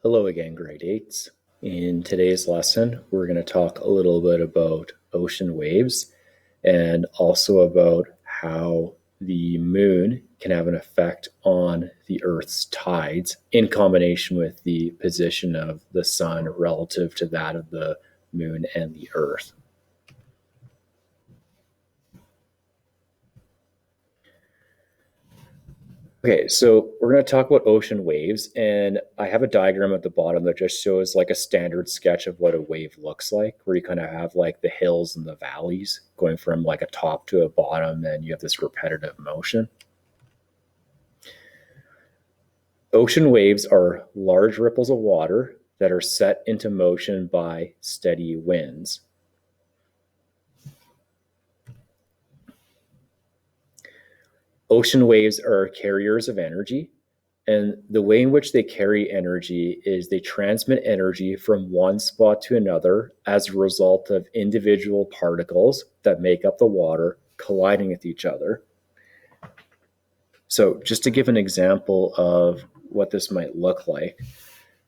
Hello again, grade 8s. In today's lesson, we're going to talk a little bit about ocean waves and also about how the moon can have an effect on the Earth's tides in combination with the position of the sun relative to that of the moon and the Earth. Okay, so we're going to talk about ocean waves, and I have a diagram at the bottom that just shows like a standard sketch of what a wave looks like, where you kind of have like the hills and the valleys going from like a top to a bottom, and you have this repetitive motion. Ocean waves are large ripples of water that are set into motion by steady winds. Ocean waves are carriers of energy, and the way in which they carry energy is they transmit energy from one spot to another as a result of individual particles that make up the water colliding with each other. So just to give an example of what this might look like.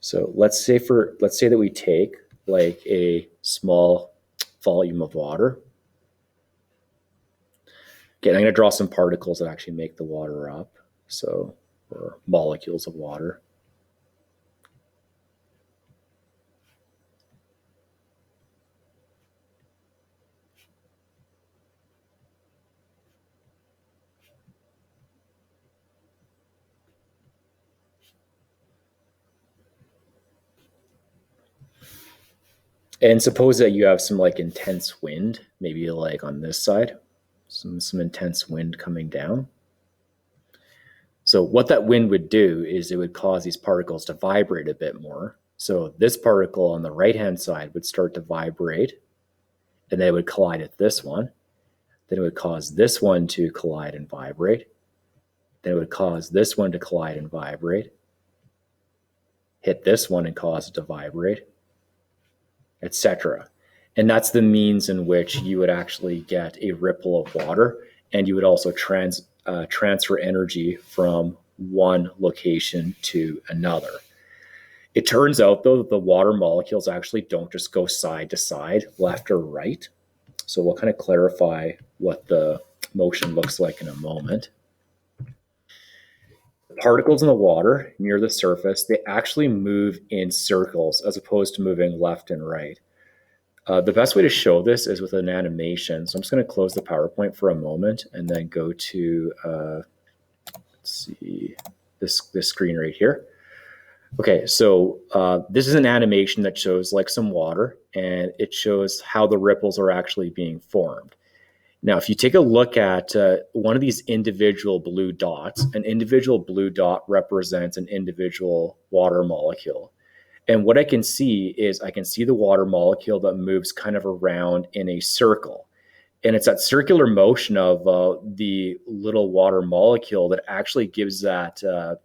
So let's say that we take like a small volume of water. Again, I'm going to draw some particles that actually make the water up. So, or molecules of water. And suppose that you have some like intense wind, maybe like on this side, some intense wind coming down. So what that wind would do is it would cause these particles to vibrate a bit more. So this particle on the right-hand side would start to vibrate, and then it would collide with this one. Then it would cause this one to collide and vibrate. Then it would cause this one to collide and vibrate. Hit this one and cause it to vibrate, etc. And that's the means in which you would actually get a ripple of water, and you would also transfer energy from one location to another. It turns out, though, that the water molecules actually don't just go side to side, left or right. So we'll kind of clarify what the motion looks like in a moment. The particles in the water near the surface, they actually move in circles as opposed to moving left and right. The best way to show this is with an animation. So I'm just going to close the PowerPoint for a moment and then go to, let's see, this screen right here. Okay, so this is an animation that shows like some water, and it shows how the ripples are actually being formed. Now, if you take a look at one of these individual blue dots, an individual blue dot represents an individual water molecule. And what I can see is I can see the water molecule that moves kind of around in a circle. And it's that circular motion of the little water molecule that actually gives that, I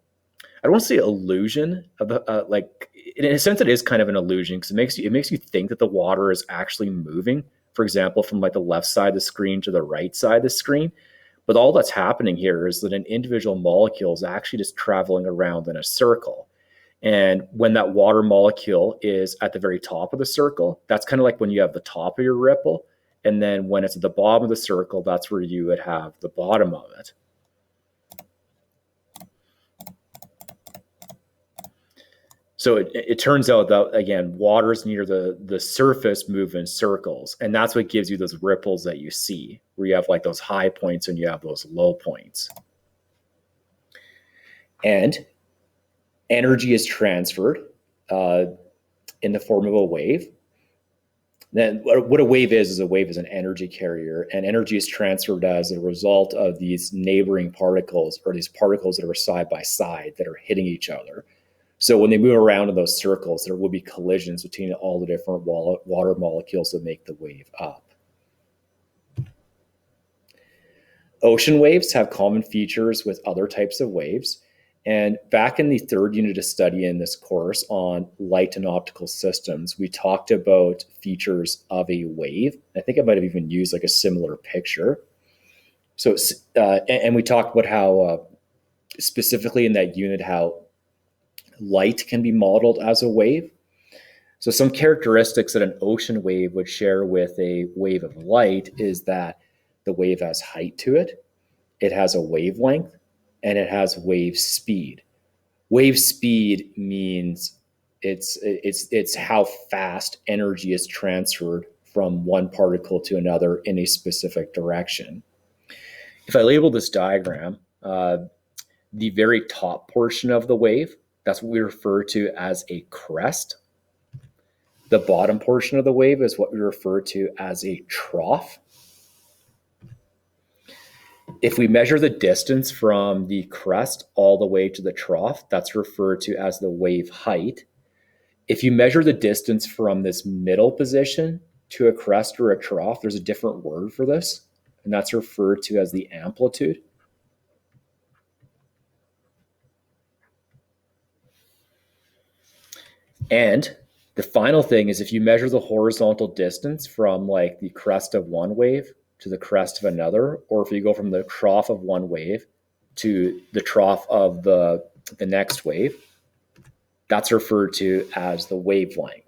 don't want to say illusion, of like in a sense it is kind of an illusion because it makes you think that the water is actually moving, for example, from like the left side of the screen to the right side of the screen. But all that's happening here is that an individual molecule is actually just traveling around in a circle. And when that water molecule is at the very top of the circle, that's kind of like when you have the top of your ripple. And then when it's at the bottom of the circle, that's where you would have the bottom of it. So it turns out that, again, waters near the surface move in circles. And that's what gives you those ripples that you see, where you have like those high points and you have those low points. And energy is transferred in the form of a wave. Then what a wave is an energy carrier, and energy is transferred as a result of these neighboring particles, or these particles that are side by side that are hitting each other. So when they move around in those circles, there will be collisions between all the different water molecules that make the wave up. Ocean waves have common features with other types of waves. And back in the third unit of study in this course on light and optical systems, we talked about features of a wave. I think I might have even used like a similar picture. So, and we talked about how specifically in that unit, how light can be modeled as a wave. So some characteristics that an ocean wave would share with a wave of light is that the wave has height to it, it has a wavelength, and it has wave speed. Wave speed means it's how fast energy is transferred from one particle to another in a specific direction. If I label this diagram, the very top portion of the wave, that's what we refer to as a crest. The bottom portion of the wave is what we refer to as a trough. If we measure the distance from the crest all the way to the trough, that's referred to as the wave height. If you measure the distance from this middle position to a crest or a trough, there's a different word for this, and that's referred to as the amplitude. And the final thing is if you measure the horizontal distance from like the crest of one wave to the crest of another, or if you go from the trough of one wave to the trough of the next wave, that's referred to as the wavelength.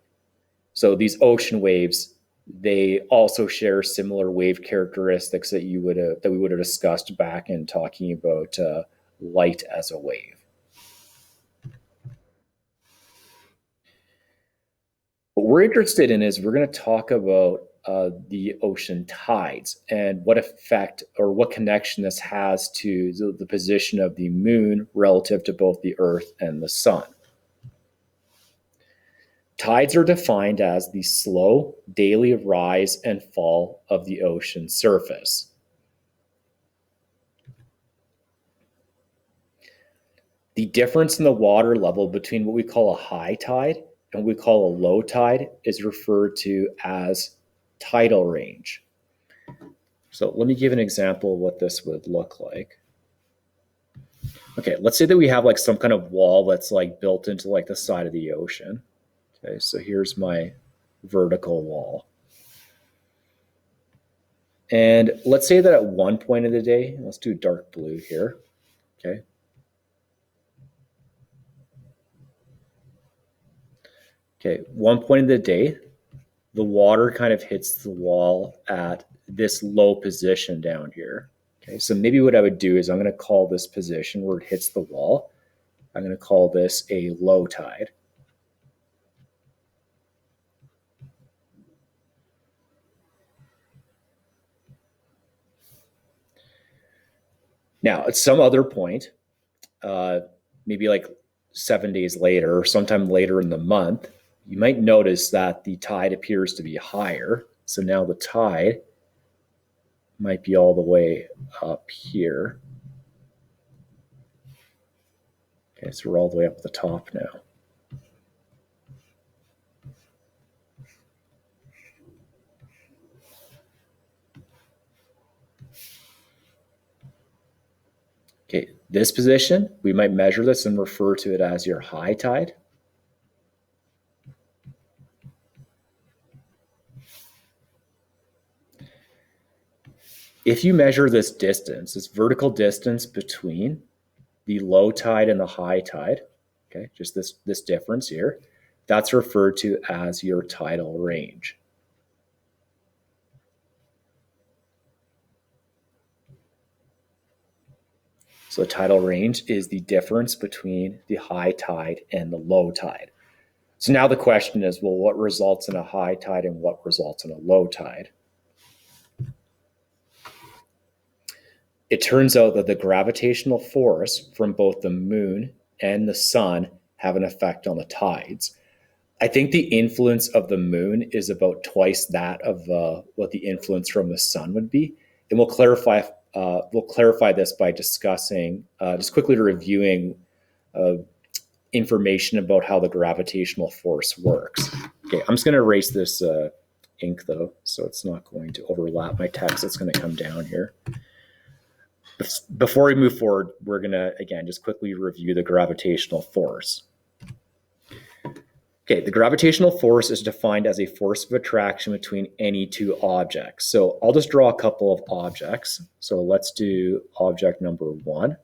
So these ocean waves, they also share similar wave characteristics that we would have discussed back in talking about light as a wave. What we're interested in is we're going to talk about the ocean tides and what effect or what connection this has to the position of the moon relative to both the Earth and the sun. Tides are defined as the slow daily rise and fall of the ocean surface. The difference in the water level between what we call a high tide and what we call a low tide is referred to as tidal range. So let me give an example of what this would look like. Okay, let's say that we have like some kind of wall that's like built into like the side of the ocean. Okay, so here's my vertical wall. And let's say that at one point of the day, let's do dark blue here, okay? Okay, one point of the day, the water kind of hits the wall at this low position down here. Okay, so maybe what I would do is I'm going to call this position where it hits the wall, I'm going to call this a low tide. Now, at some other point, maybe like 7 days later or sometime later in the month, you might notice that the tide appears to be higher. So now the tide might be all the way up here. Okay, so we're all the way up at the top now. Okay, this position, we might measure this and refer to it as your high tide. If you measure this distance, this vertical distance between the low tide and the high tide, okay, just this difference here, that's referred to as your tidal range. So the tidal range is the difference between the high tide and the low tide. So now the question is, well, what results in a high tide and what results in a low tide? It turns out that the gravitational force from both the moon and the sun have an effect on the tides. I think the influence of the moon is about twice that of what the influence from the sun would be. And we'll clarify this by discussing, just quickly reviewing information about how the gravitational force works. Okay, I'm just going to erase this ink though, so it's not going to overlap my text. It's going to come down here. Before we move forward, we're going to, again, just quickly review the gravitational force. Okay, the gravitational force is defined as a force of attraction between any two objects. So I'll just draw a couple of objects. So let's do object number 1,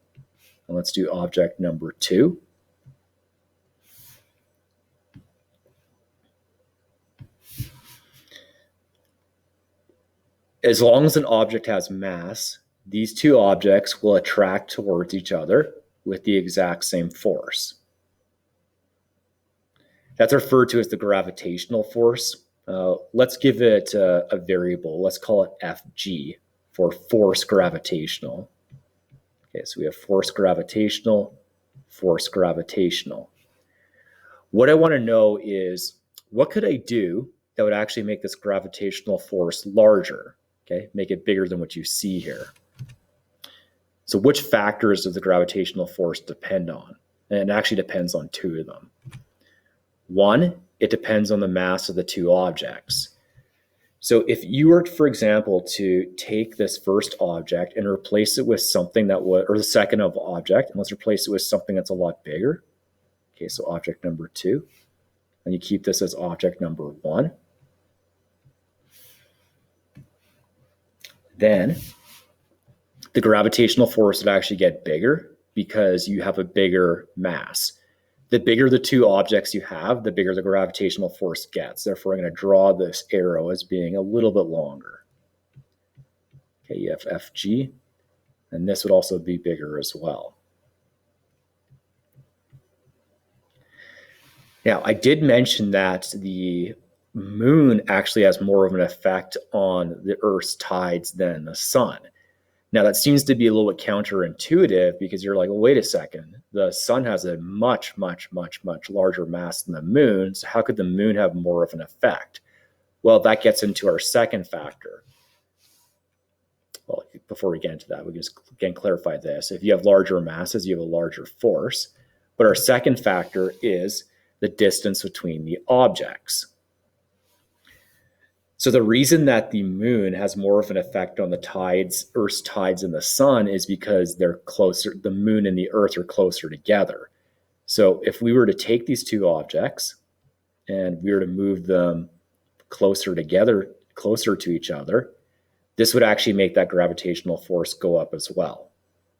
and let's do object number 2. As long as an object has mass, these two objects will attract towards each other with the exact same force. That's referred to as the gravitational force. Let's give it a variable. Let's call it Fg for force gravitational. Okay, so we have force gravitational, force gravitational. What I want to know is, what could I do that would actually make this gravitational force larger? Okay, make it bigger than what you see here. So which factors does the gravitational force depend on? And it actually depends on two of them. One, it depends on the mass of the two objects. So if you were, for example, to take this first object and replace it with something that would, or the second object, and let's replace it with something that's a lot bigger. Okay, so object number 2, and you keep this as object number 1. Then the gravitational force would actually get bigger because you have a bigger mass. The bigger the two objects you have, the bigger the gravitational force gets. Therefore, I'm going to draw this arrow as being a little bit longer. Okay, you have Fg, and this would also be bigger as well. Now, I did mention that the moon actually has more of an effect on the Earth's tides than the sun. Now, that seems to be a little bit counterintuitive because you're like, well, wait a second. The sun has a much, much, much, much larger mass than the moon. So how could the moon have more of an effect? Well, that gets into our second factor. Well, before we get into that, we can just again clarify this. If you have larger masses, you have a larger force. But our second factor is the distance between the objects. So the reason that the moon has more of an effect on the tides, Earth's tides, and the sun is because they're closer, the moon and the Earth are closer together. So if we were to take these two objects and we were to move them closer together, closer to each other, this would actually make that gravitational force go up as well.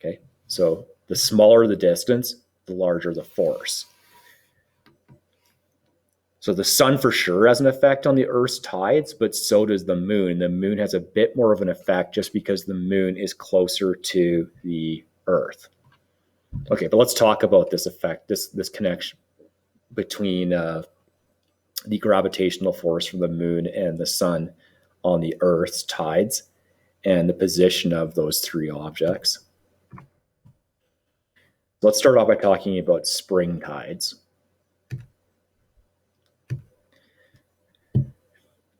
Okay, so the smaller the distance, the larger the force. So the sun for sure has an effect on the Earth's tides, but so does the moon. The moon has a bit more of an effect just because the moon is closer to the Earth. Okay, but let's talk about this effect, this connection between the gravitational force from the moon and the sun on the Earth's tides and the position of those three objects. Let's start off by talking about spring tides.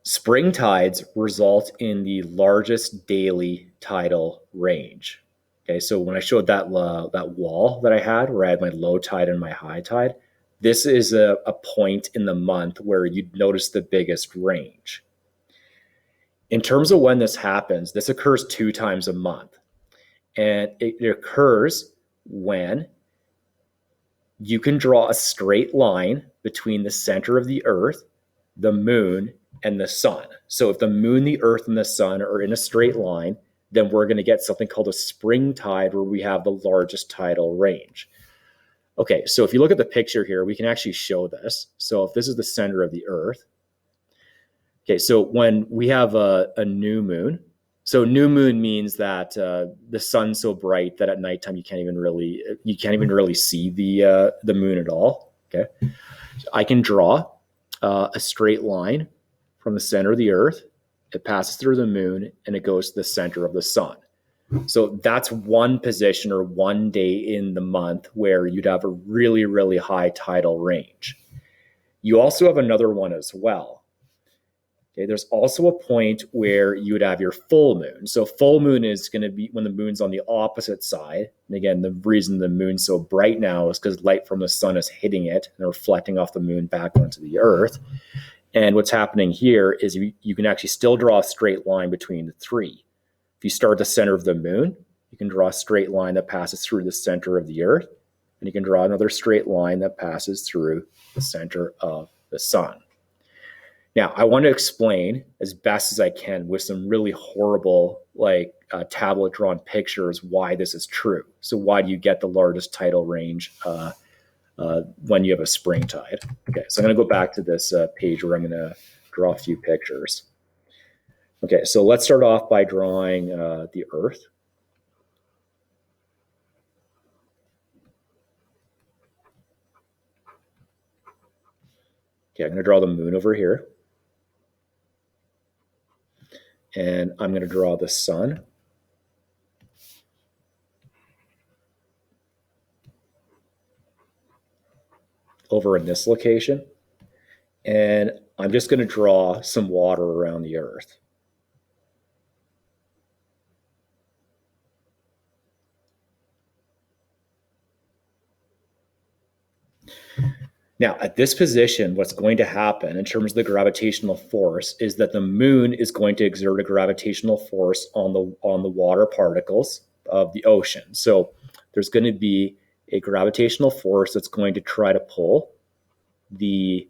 Spring tides result in the largest daily tidal range. Okay, so when I showed that wall that I had, where I had my low tide and my high tide, this is a point in the month where you'd notice the biggest range. In terms of when this happens, this occurs 2 times a month. And it occurs when you can draw a straight line between the center of the Earth, the moon, and the sun. So if the moon, the Earth, and the sun are in a straight line, then we're going to get something called a spring tide where we have the largest tidal range. Okay, so if you look at the picture here, we can actually show this. So if this is the center of the Earth, okay, so when we have a new moon, so new moon means that the sun's so bright that at nighttime you can't even really see the moon at all. Okay, so I can draw a straight line from the center of the Earth. It passes through the moon and it goes to the center of the sun. So that's one position or one day in the month where you'd have a really, really high tidal range. You also have another one as well. Okay, there's also a point where you would have your full moon. So full moon is going to be when the moon's on the opposite side. And again, the reason the moon's so bright now is because light from the sun is hitting it and reflecting off the moon back onto the Earth. And what's happening here is you can actually still draw a straight line between the three. If you start at the center of the moon, you can draw a straight line that passes through the center of the Earth, and you can draw another straight line that passes through the center of the sun. Now, I want to explain as best as I can with some really horrible, tablet drawn pictures, why this is true. So why do you get the largest tidal range when you have a spring tide? Okay, so I'm going to go back to this page where I'm going to draw a few pictures. Okay, so let's start off by drawing the Earth. Okay, I'm going to draw the moon over here. And I'm going to draw the sun. Over in this location. And I'm just going to draw some water around the Earth. Now, at this position, what's going to happen in terms of the gravitational force is that the moon is going to exert a gravitational force on the water particles of the ocean. So there's going to be a gravitational force that's going to try to pull the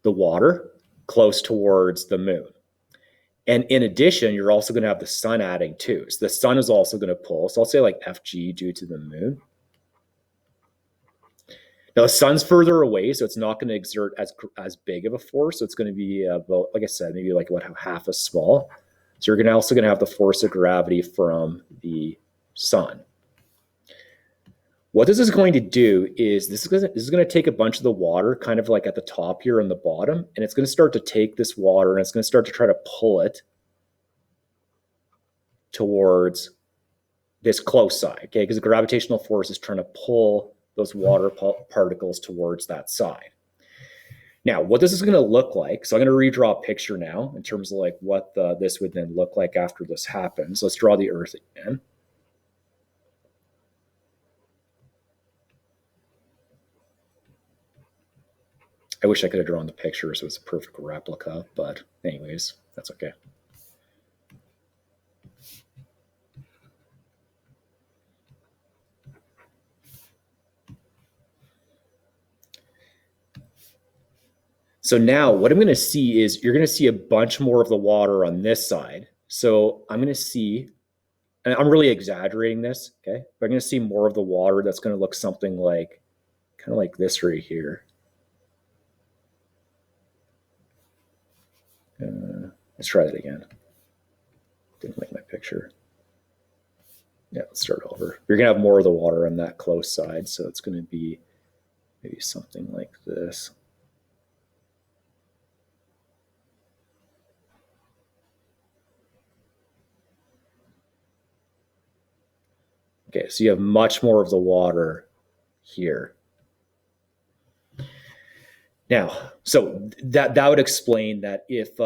water close towards the moon. And in addition, you're also going to have the sun adding too. So the sun is also going to pull. So I'll say like FG due to the moon. Now the sun's further away, so it's not going to exert as big of a force. So it's going to be about, like I said, maybe like about half as small. So you're also going to have the force of gravity from the sun. What this is going to do is this is going to take a bunch of the water kind of like at the top here and the bottom, and it's going to start to take this water and it's going to start to try to pull it towards this close side, okay? Because the gravitational force is trying to pull those water particles towards that side. Now, what this is going to look like, so I'm going to redraw a picture now in terms of like what this would then look like after this happens. Let's draw the Earth again. I wish I could have drawn the picture so it's a perfect replica, but anyways, that's okay. So now what I'm going to see is you're going to see a bunch more of the water on this side. So I'm going to see, and I'm really exaggerating this, okay? But I'm going to see more of the water that's going to look something like, kind of like this right here. Let's try that again. Didn't like my picture. Yeah, let's start over. You're going to have more of the water on that close side, so it's going to be maybe something like this. Okay, so you have much more of the water here. Now, so that would explain that if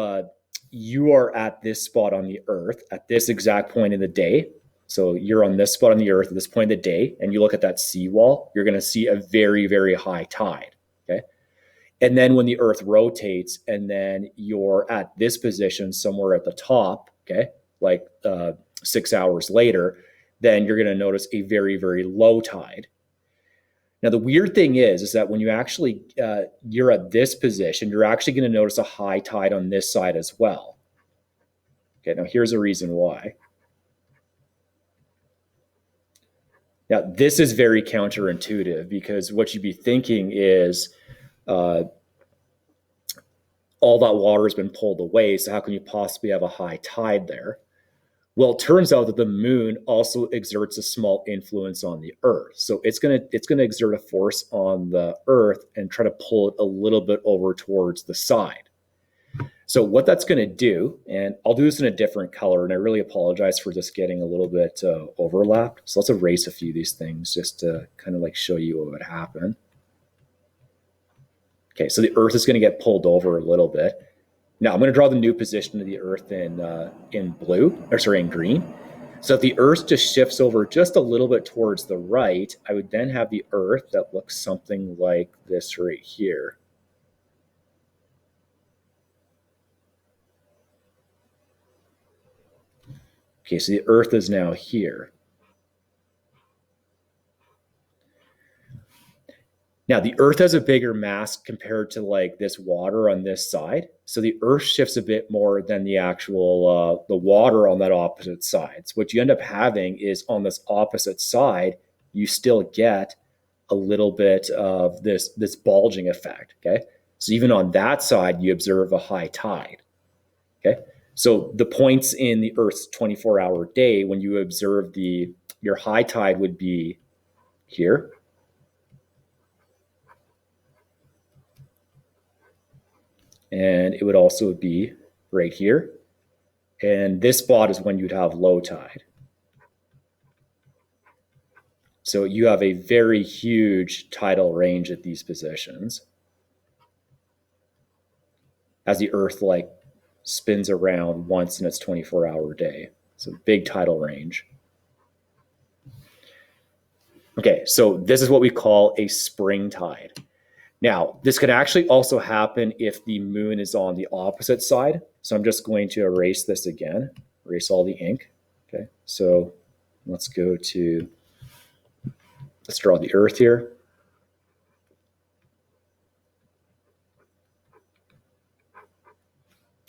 you are at this spot on the Earth at this exact point in the day, so you're on this spot on the Earth at this point in the day, and you look at that seawall, you're going to see a very, very high tide, okay? And then when the Earth rotates and then you're at this position somewhere at the top, okay, like 6 hours later, then you're going to notice a very, very low tide. Now, the weird thing is that when you actually, you're at this position, you're actually going to notice a high tide on this side as well. Okay, now here's a reason why. Now, this is very counterintuitive because what you'd be thinking is all that water has been pulled away, so how can you possibly have a high tide there? Well, it turns out that the moon also exerts a small influence on the Earth. So it's gonna exert a force on the Earth and try to pull it a little bit over towards the side. So what that's gonna do, and I'll do this in a different color, and I really apologize for just getting a little bit overlapped. So let's erase a few of these things just to kind of like show you what would happen. Okay, so the Earth is gonna get pulled over a little bit. Now I'm going to draw the new position of the Earth in blue, or sorry, in green. So if the Earth just shifts over just a little bit towards the right, I would then have the Earth that looks something like this right here. Okay, so the Earth is now here. Now the Earth has a bigger mass compared to like this water on this side. So the Earth shifts a bit more than the actual, the water on that opposite side. So what you end up having is on this opposite side, you still get a little bit of this bulging effect, okay? So even on that side, you observe a high tide. Okay, so the points in the Earth's 24-hour day when you observe your high tide would be here. And it would also be right here. And this spot is when you'd have low tide. So you have a very huge tidal range at these positions as the Earth like spins around once in its 24-hour day. So big tidal range. Okay, so this is what we call a spring tide. Now, this could actually also happen if the moon is on the opposite side. So I'm just going to erase this again, erase all the ink. Okay, so let's draw the Earth here.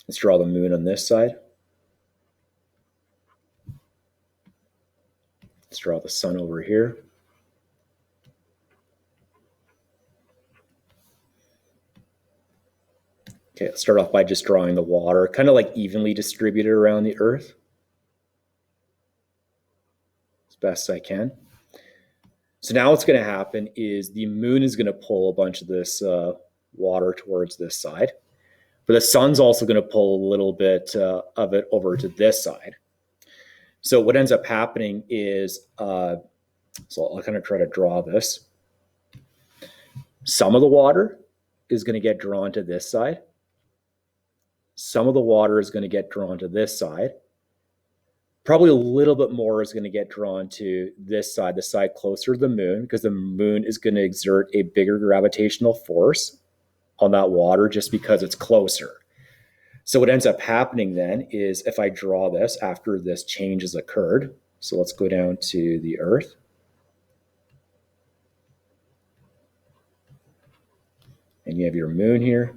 Let's draw the moon on this side. Let's draw the sun over here. Okay, let's start off by just drawing the water, kind of like evenly distributed around the Earth as best I can. So now what's going to happen is the moon is going to pull a bunch of this water towards this side, but the sun's also going to pull a little bit of it over to this side. So what ends up happening is, so I'll kind of try to draw this. Some of the water is going to get drawn to this side. Some of the water is going to get drawn to this side. Probably a little bit more is going to get drawn to this side, the side closer to the moon, because the moon is going to exert a bigger gravitational force on that water just because it's closer. So what ends up happening then is if I draw this after this change has occurred, so let's go down to the Earth. And you have your moon here.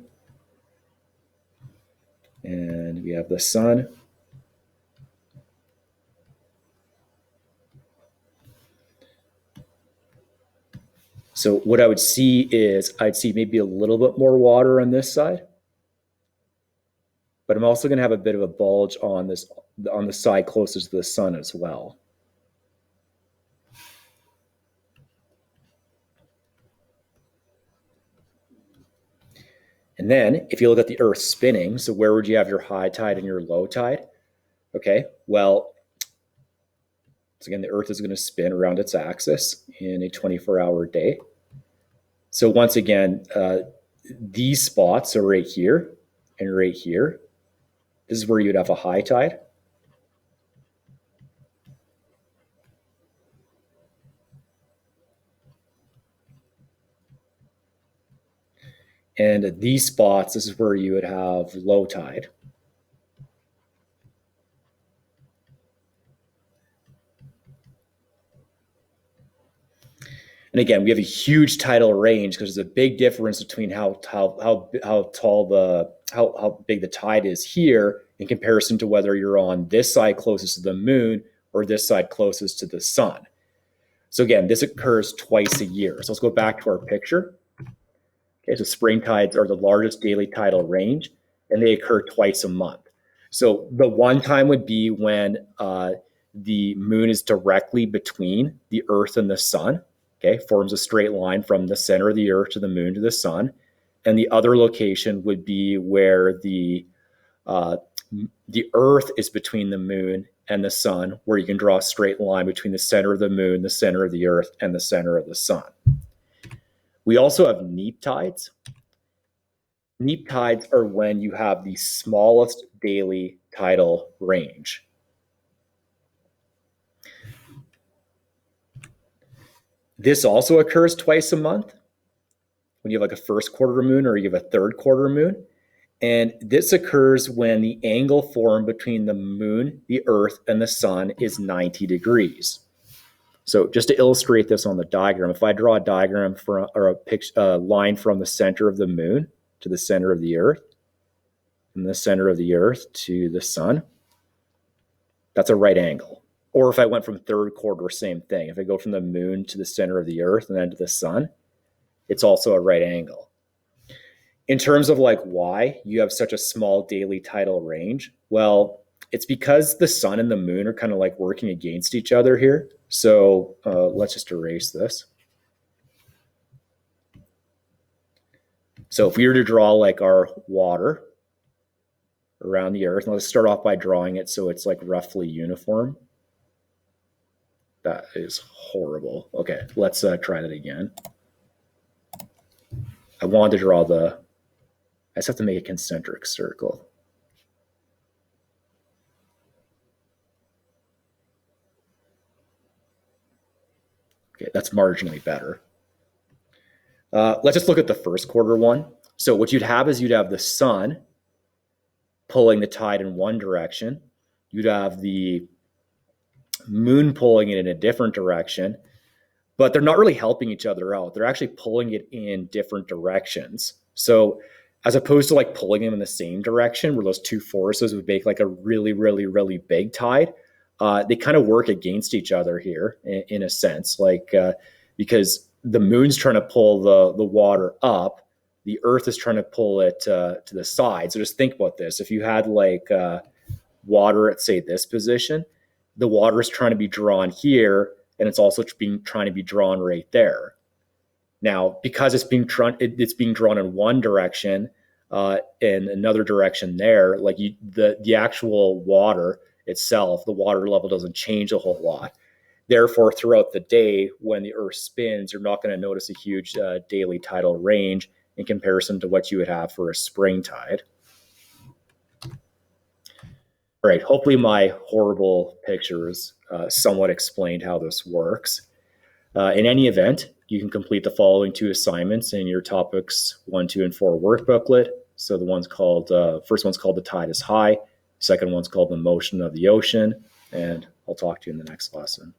And we have the sun. So what I would see is I'd see maybe a little bit more water on this side, but I'm also going to have a bit of a bulge on the side closest to the sun as well. And then if you look at the Earth spinning, so where would you have your high tide and your low tide? Okay, well, so again, the Earth is going to spin around its axis in a 24-hour day. So once again, these spots are right here and right here. This is where you'd have a high tide. And at these spots, this is where you would have low tide. And again, we have a huge tidal range because there's a big difference between how big the tide is here in comparison to whether you're on this side closest to the moon or this side closest to the sun. So again, this occurs twice a year. So let's go back to our picture. Okay, so spring tides are the largest daily tidal range, and they occur twice a month. So the one time would be when the moon is directly between the Earth and the sun. Okay, forms a straight line from the center of the Earth to the moon to the sun. And the other location would be where the Earth is between the moon and the sun, where you can draw a straight line between the center of the moon, the center of the Earth, and the center of the sun. We also have neap tides. Neap tides are when you have the smallest daily tidal range. This also occurs twice a month when you have like a first quarter moon or you have a third quarter moon. And this occurs when the angle formed between the moon, the Earth, and the sun is 90 degrees. So just to illustrate this on the diagram, if I draw a diagram or a line from the center of the moon to the center of the Earth, and the center of the Earth to the sun, that's a right angle. Or if I went from third quarter, same thing. If I go from the moon to the center of the Earth and then to the sun, it's also a right angle. In terms of like why you have such a small daily tidal range, well, it's because the sun and the moon are kind of like working against each other here. So let's just erase this. So if we were to draw like our water around the earth, let's start off by drawing it so it's like roughly uniform. That is horrible. Okay, let's try that again. I wanted to draw I just have to make a concentric circle. Okay, that's marginally better. Let's just look at the first quarter one. So what you'd have is you'd have the sun pulling the tide in one direction. You'd have the moon pulling it in a different direction, but they're not really helping each other out. They're actually pulling it in different directions. So as opposed to like pulling them in the same direction where those two forces would make like a really, really, really big tide, they kind of work against each other here in a sense, like because the moon's trying to pull the water up, the earth is trying to pull it to the side. So just think about this. If you had like water at, say, this position, the water is trying to be drawn here, and it's also trying to be drawn right there. Now, because it's being drawn in one direction and another direction there, like the actual water itself, the water level doesn't change a whole lot. Therefore, throughout the day, when the Earth spins, you're not going to notice a huge daily tidal range in comparison to what you would have for a spring tide. All right, hopefully my horrible pictures somewhat explained how this works. In any event, you can complete the following two assignments in your topics 1, 2, and 4 workbooklet. So the first one's called The Tide is High. Second one's called The Motion of the Ocean. And I'll talk to you in the next lesson.